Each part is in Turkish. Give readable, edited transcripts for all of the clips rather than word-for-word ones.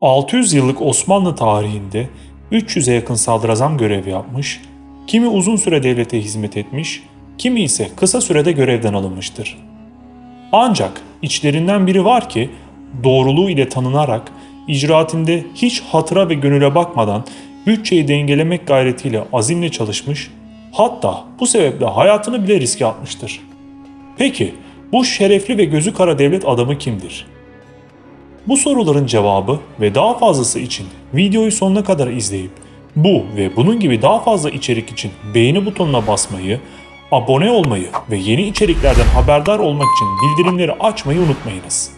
600 yıllık Osmanlı tarihinde 300'e yakın sadrazam görev yapmış, kimi uzun süre devlete hizmet etmiş, kimi ise kısa sürede görevden alınmıştır. Ancak içlerinden biri var ki doğruluğu ile tanınarak icraatinde hiç hatıra ve gönüle bakmadan bütçeyi dengelemek gayretiyle azimle çalışmış, hatta bu sebeple hayatını bile riske atmıştır. Peki bu şerefli ve gözü kara devlet adamı kimdir? Bu soruların cevabı ve daha fazlası için videoyu sonuna kadar izleyip bu ve bunun gibi daha fazla içerik için beğeni butonuna basmayı, abone olmayı ve yeni içeriklerden haberdar olmak için bildirimleri açmayı unutmayınız.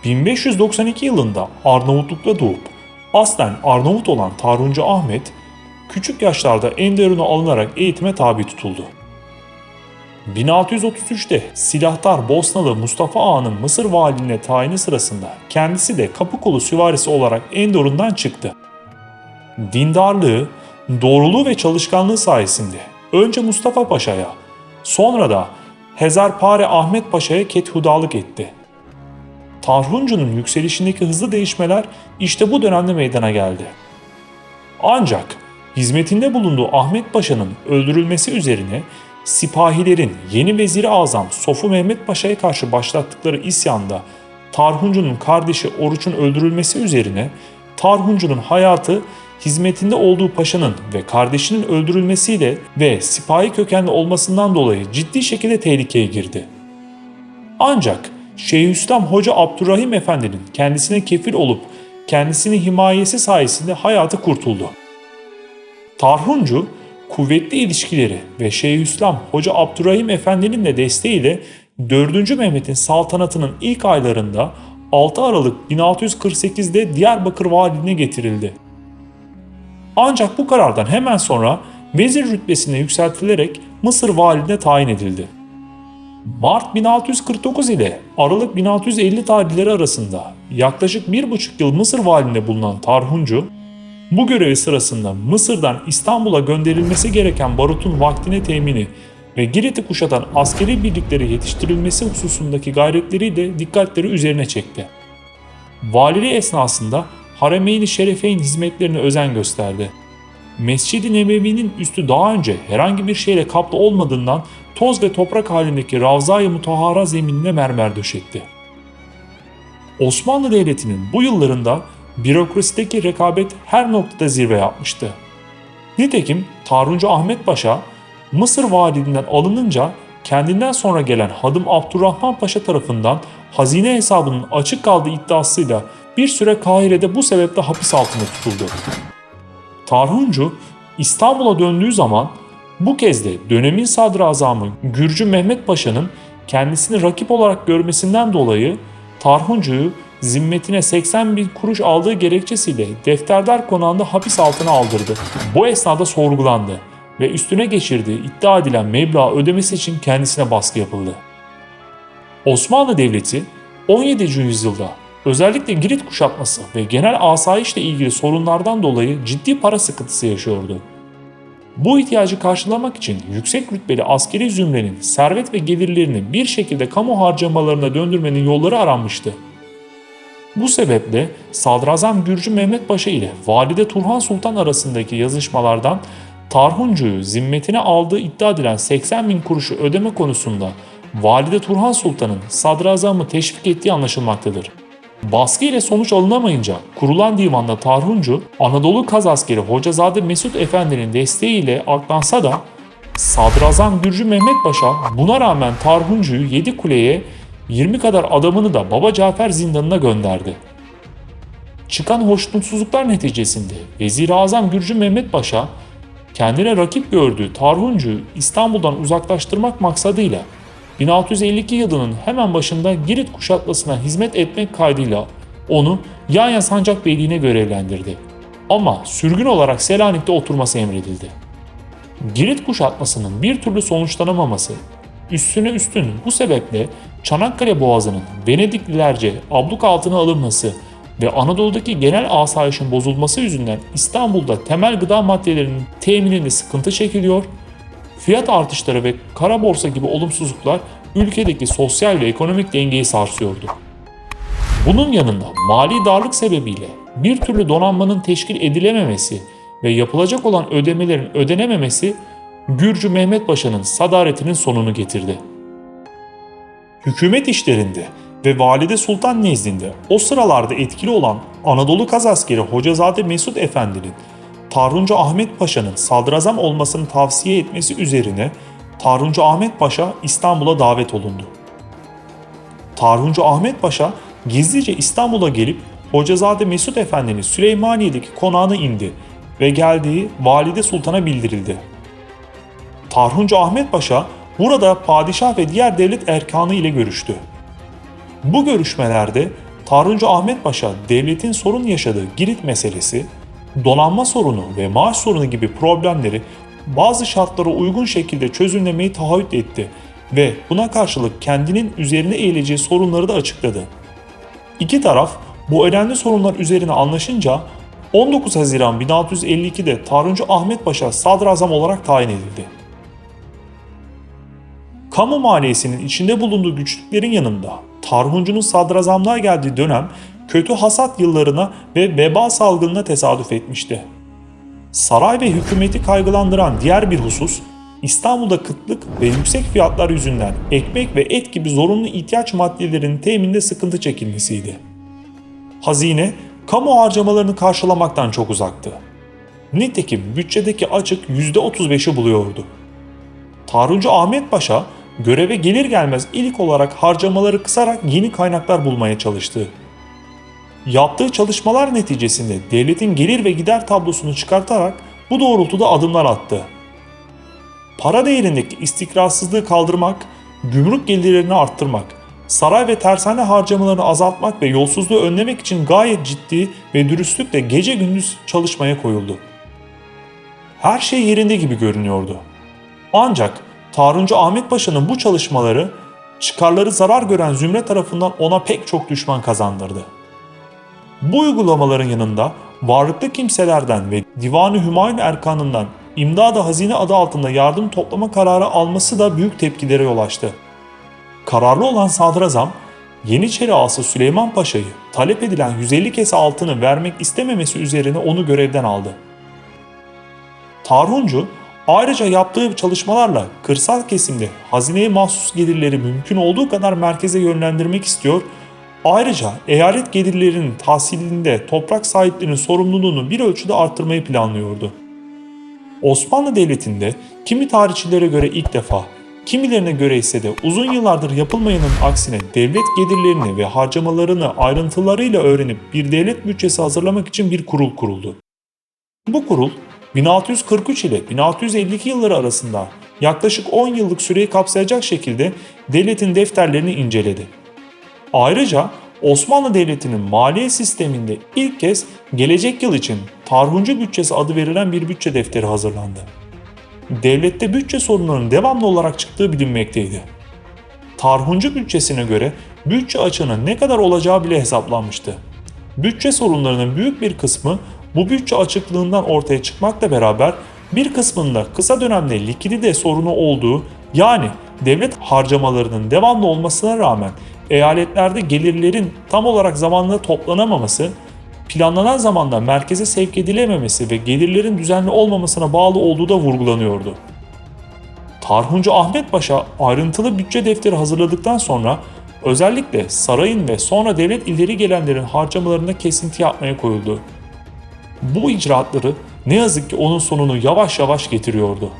...1592 yılında Arnavutluk'ta doğup aslen Arnavut olan Tarhuncu Ahmet, küçük yaşlarda Enderun'a alınarak eğitime tabi tutuldu. 1633'te silahtar Bosnalı Mustafa Ağa'nın Mısır valiliğine tayini sırasında kendisi de Kapıkulu süvarisi olarak Enderun'dan çıktı. Dindarlığı, doğruluğu ve çalışkanlığı sayesinde önce Mustafa Paşa'ya, sonra da Hezarpare Ahmet Paşa'ya kethudalık etti. Tarhuncu'nun yükselişindeki hızlı değişmeler işte bu dönemde meydana geldi. Ancak hizmetinde bulunduğu Ahmet Paşa'nın öldürülmesi üzerine sipahilerin yeni Vezir-i Azam Sofu Mehmet Paşa'ya karşı başlattıkları isyanda Tarhuncu'nun kardeşi Oruç'un öldürülmesi üzerine Tarhuncu'nun hayatı hizmetinde olduğu paşanın ve kardeşinin öldürülmesiyle ve sipahi kökenli olmasından dolayı ciddi şekilde tehlikeye girdi. Ancak Şeyhülislam Hoca Abdurrahim Efendi'nin kendisine kefil olup kendisini himayesi sayesinde hayatı kurtuldu. Tarhuncu, kuvvetli ilişkileri ve Şeyhülislam Hoca Abdurrahim Efendi'nin de desteğiyle 4. Mehmet'in saltanatının ilk aylarında 6 Aralık 1648'de Diyarbakır valiliğine getirildi. Ancak bu karardan hemen sonra vezir rütbesine yükseltilerek Mısır valiliğine tayin edildi. Mart 1649 ile Aralık 1650 tarihleri arasında yaklaşık 1,5 yıl Mısır valiliğinde bulunan Tarhuncu, bu görevi sırasında Mısır'dan İstanbul'a gönderilmesi gereken barutun vaktine temini ve Girit'i kuşatan askeri birlikleri yetiştirilmesi hususundaki gayretleriyle dikkatleri üzerine çekti. Valiliği esnasında Haremeyn-i Şerefeyn hizmetlerine özen gösterdi. Mescid-i Nebevi'nin üstü daha önce herhangi bir şeyle kaplı olmadığından toz ve toprak halindeki Ravza-i Mutahhara zeminine mermer döşetti. Osmanlı Devleti'nin bu yıllarında bürokrasideki rekabet her noktada zirve yapmıştı. Nitekim Tarhuncu Ahmet Paşa, Mısır valiliğinden alınınca kendinden sonra gelen Hadım Abdurrahman Paşa tarafından hazine hesabının açık kaldığı iddiasıyla bir süre Kahire'de bu sebeple hapis altında tutuldu. Tarhuncu İstanbul'a döndüğü zaman bu kez de dönemin sadrazamı Gürcü Mehmet Paşa'nın kendisini rakip olarak görmesinden dolayı Tarhuncu'yu zimmetine 80.000 kuruş aldığı gerekçesiyle Defterdar Konağı'nda hapis altına aldırdı. Bu esnada sorgulandı ve üstüne geçirdiği iddia edilen meblağı ödemesi için kendisine baskı yapıldı. Osmanlı Devleti 17. yüzyılda özellikle Girit kuşatması ve genel asayişle ilgili sorunlardan dolayı ciddi para sıkıntısı yaşıyordu. Bu ihtiyacı karşılamak için yüksek rütbeli askeri zümrenin servet ve gelirlerini bir şekilde kamu harcamalarına döndürmenin yolları aranmıştı. Bu sebeple Sadrazam Gürcü Mehmet Paşa ile Valide Turhan Sultan arasındaki yazışmalardan Tarhuncu'yu zimmetine aldığı iddia edilen 80.000 kuruşu ödeme konusunda Valide Turhan Sultan'ın sadrazamı teşvik ettiği anlaşılmaktadır. Baskı ile sonuç alınamayınca kurulan divanda Tarhuncu, Anadolu Kazaskeri Hocazade Mesut Efendi'nin desteğiyle aklansa da Sadrazam Gürcü Mehmet Paşa buna rağmen Tarhuncu'yu Yedikule'ye 20 kadar adamını da Baba Cafer zindanına gönderdi. Çıkan hoşnutsuzluklar neticesinde Vezir-i Azam Gürcü Mehmet Paşa kendine rakip gördüğü Tarhuncu'yu İstanbul'dan uzaklaştırmak maksadıyla 1652 yılının hemen başında Girit kuşatmasına hizmet etmek kaydıyla onu Yahya Sancak Beyliğine görevlendirdi. Ama sürgün olarak Selanik'te oturması emredildi. Girit kuşatmasının bir türlü sonuçlanamaması, üstüne üstün bu sebeple Çanakkale Boğazı'nın Venediklilerce abluk altına alınması ve Anadolu'daki genel asayişin bozulması yüzünden İstanbul'da temel gıda maddelerinin temininde sıkıntı çekiliyor, fiyat artışları ve kara borsa gibi olumsuzluklar ülkedeki sosyal ve ekonomik dengeyi sarsıyordu. Bunun yanında mali darlık sebebiyle bir türlü donanmanın teşkil edilememesi ve yapılacak olan ödemelerin ödenememesi Gürcü Mehmet Paşa'nın sadaretinin sonunu getirdi. Hükümet işlerinde ve Valide Sultan nezdinde o sıralarda etkili olan Anadolu Kazaskeri Hocazade Mesud Efendi'nin Tarhuncu Ahmet Paşa'nın sadrazam olmasını tavsiye etmesi üzerine Tarhuncu Ahmet Paşa İstanbul'a davet olundu. Tarhuncu Ahmet Paşa gizlice İstanbul'a gelip Hocazade Mesud Efendi'nin Süleymaniye'deki konağına indi ve geldiği Valide Sultan'a bildirildi. Tarhuncu Ahmet Paşa burada padişah ve diğer devlet erkanı ile görüştü. Bu görüşmelerde Tarhuncu Ahmet Paşa devletin sorun yaşadığı Girit meselesi, donanma sorunu ve maaş sorunu gibi problemleri bazı şartlara uygun şekilde çözümlemeyi taahhüt etti ve buna karşılık kendinin üzerine eğileceği sorunları da açıkladı. İki taraf bu önemli sorunlar üzerine anlaşınca 19 Haziran 1652'de Tarhuncu Ahmet Paşa sadrazam olarak tayin edildi. Kamu maliyesinin içinde bulunduğu güçlüklerin yanında Tarhuncu'nun sadrazamlığa geldiği dönem kötü hasat yıllarına ve veba salgınına tesadüf etmişti. Saray ve hükümeti kaygılandıran diğer bir husus, İstanbul'da kıtlık ve yüksek fiyatlar yüzünden ekmek ve et gibi zorunlu ihtiyaç maddelerinin teminde sıkıntı çekilmesiydi. Hazine, kamu harcamalarını karşılamaktan çok uzaktı. Nitekim bütçedeki açık %35'i buluyordu. Tarhuncu Ahmet Paşa, göreve gelir gelmez ilk olarak harcamaları kısarak yeni kaynaklar bulmaya çalıştı. Yaptığı çalışmalar neticesinde devletin gelir ve gider tablosunu çıkartarak bu doğrultuda adımlar attı. Para değerindeki istikrarsızlığı kaldırmak, gümrük gelirlerini arttırmak, saray ve tersane harcamalarını azaltmak ve yolsuzluğu önlemek için gayet ciddi ve dürüstlükle gece gündüz çalışmaya koyuldu. Her şey yerinde gibi görünüyordu. Ancak Tarhuncu Ahmet Paşa'nın bu çalışmaları çıkarları zarar gören zümre tarafından ona pek çok düşman kazandırdı. Bu uygulamaların yanında varlıklı kimselerden ve Divan-ı Hümayun Erkanı'ndan İmdad-ı Hazine adı altında yardım toplama kararı alması da büyük tepkilere yol açtı. Kararlı olan sadrazam, Yeniçeri ağası Süleyman Paşa'yı talep edilen 150 kese altını vermek istememesi üzerine onu görevden aldı. Tarhuncu, ayrıca yaptığı çalışmalarla kırsal kesimde hazineye mahsus gelirleri mümkün olduğu kadar merkeze yönlendirmek istiyor, ayrıca eyalet gelirlerinin tahsilinde toprak sahiplerinin sorumluluğunu bir ölçüde arttırmayı planlıyordu. Osmanlı Devleti'nde kimi tarihçilere göre ilk defa, kimilerine göre ise de uzun yıllardır yapılmayanın aksine devlet gelirlerini ve harcamalarını ayrıntılarıyla öğrenip bir devlet bütçesi hazırlamak için bir kurul kuruldu. Bu kurul 1643 ile 1652 yılları arasında yaklaşık 10 yıllık süreyi kapsayacak şekilde devletin defterlerini inceledi. Ayrıca Osmanlı Devleti'nin maliye sisteminde ilk kez gelecek yıl için Tarhuncu bütçesi adı verilen bir bütçe defteri hazırlandı. Devlette bütçe sorunlarının devamlı olarak çıktığı bilinmekteydi. Tarhuncu bütçesine göre bütçe açığının ne kadar olacağı bile hesaplanmıştı. Bütçe sorunlarının büyük bir kısmı bu bütçe açıklığından ortaya çıkmakla beraber bir kısmında kısa dönemde likidite sorunu olduğu, yani devlet harcamalarının devamlı olmasına rağmen eyaletlerde gelirlerin tam olarak zamanında toplanamaması, planlanan zamanda merkeze sevk edilememesi ve gelirlerin düzenli olmamasına bağlı olduğu da vurgulanıyordu. Tarhuncu Ahmet Paşa ayrıntılı bütçe defteri hazırladıktan sonra özellikle sarayın ve sonra devlet ileri gelenlerin harcamalarında kesinti yapmaya koyuldu. Bu icraatları ne yazık ki onun sonunu yavaş yavaş getiriyordu.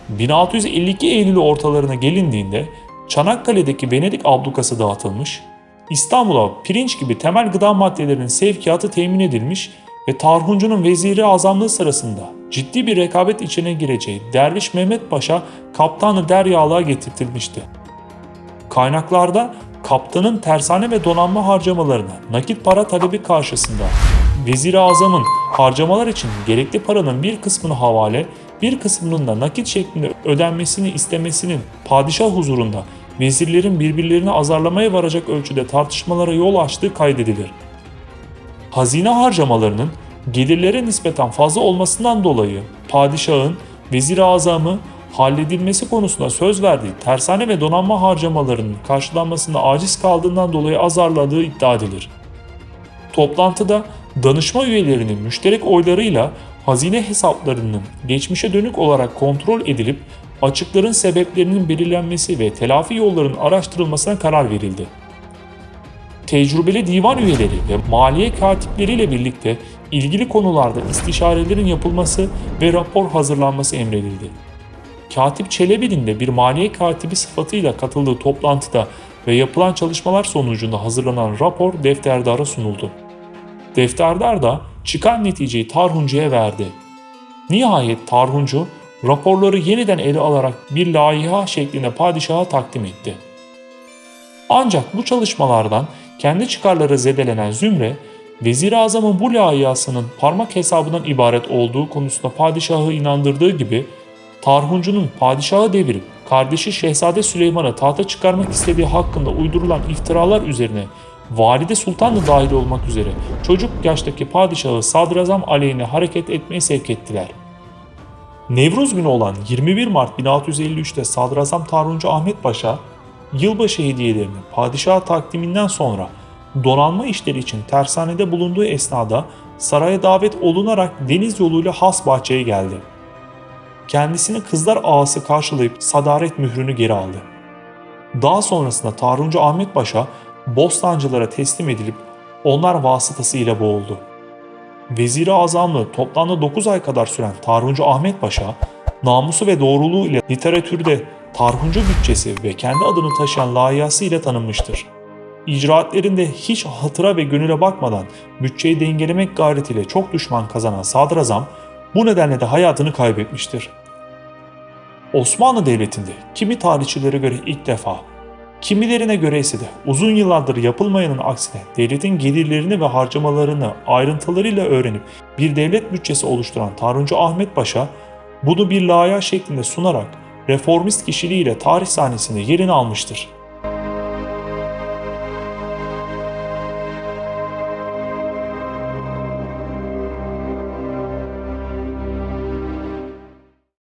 1652 Eylül ortalarına gelindiğinde Çanakkale'deki Venedik ablukası dağıtılmış, İstanbul'a pirinç gibi temel gıda maddelerinin sevkiyatı temin edilmiş ve Tarhuncu'nun veziri azamlığı sırasında ciddi bir rekabet içine gireceği Derviş Mehmet Paşa kaptanı Deryalığa getirtilmişti. Kaynaklarda kaptanın tersane ve donanma harcamalarını nakit para talebi karşısında Vezir-i Azam'ın harcamalar için gerekli paranın bir kısmını havale, bir kısmının da nakit şeklinde ödenmesini istemesinin padişah huzurunda vezirlerin birbirlerini azarlamaya varacak ölçüde tartışmalara yol açtığı kaydedilir. Hazine harcamalarının gelirlere nispeten fazla olmasından dolayı padişahın vezir-i azamı halledilmesi konusunda söz verdiği tersane ve donanma harcamalarının karşılanmasında aciz kaldığından dolayı azarladığı iddia edilir. Toplantıda danışma üyelerinin müşterek oylarıyla hazine hesaplarının geçmişe dönük olarak kontrol edilip açıkların sebeplerinin belirlenmesi ve telafi yollarının araştırılmasına karar verildi. Tecrübeli divan üyeleri ve maliye katipleriyle birlikte ilgili konularda istişarelerin yapılması ve rapor hazırlanması emredildi. Katip Çelebi'nin de bir maliye katibi sıfatıyla katıldığı toplantıda ve yapılan çalışmalar sonucunda hazırlanan rapor defterdara sunuldu. Defterdar da çıkan neticeyi Tarhuncu'ya verdi. Nihayet Tarhuncu raporları yeniden ele alarak bir laiha şeklinde padişaha takdim etti. Ancak bu çalışmalardan kendi çıkarları zedelenen Zümre, Vezir-i Azam'ın bu layihasının parmak hesabından ibaret olduğu konusunda padişahı inandırdığı gibi, Tarhuncu'nun padişahı devirip kardeşi Şehzade Süleyman'ı tahta çıkarmak istediği hakkında uydurulan iftiralar üzerine Valide Sultan da dahil olmak üzere çocuk yaştaki padişahı Sadrazam aleyhine hareket etmeye sevk ettiler. Nevruz günü olan 21 Mart 1653'te Sadrazam Tarhuncu Ahmet Paşa, yılbaşı hediyelerini padişaha takdiminden sonra donanma işleri için tersanede bulunduğu esnada saraya davet olunarak deniz yoluyla Hasbahçe'ye geldi. Kendisini Kızlar Ağası karşılayıp sadaret mührünü geri aldı. Daha sonrasında Tarhuncu Ahmet Paşa Bostancılara teslim edilip onlar vasıtasıyla boğuldu. Vezir-i Azamlığı toplamda 9 ay kadar süren Tarhuncu Ahmet Paşa, namusu ve doğruluğu ile literatürde Tarhuncu bütçesi ve kendi adını taşıyan layihası ile tanınmıştır. İcraatlerinde hiç hatıra ve gönüle bakmadan bütçeyi dengelemek gayretiyle çok düşman kazanan Sadrazam, bu nedenle de hayatını kaybetmiştir. Osmanlı Devleti'nde kimi tarihçilere göre ilk defa, kimilerine göre ise de uzun yıllardır yapılmayanın aksine devletin gelirlerini ve harcamalarını ayrıntılarıyla öğrenip bir devlet bütçesi oluşturan Tarhuncu Ahmet Paşa, bunu bir laiha şeklinde sunarak reformist kişiliğiyle tarih sahnesinde yerini almıştır.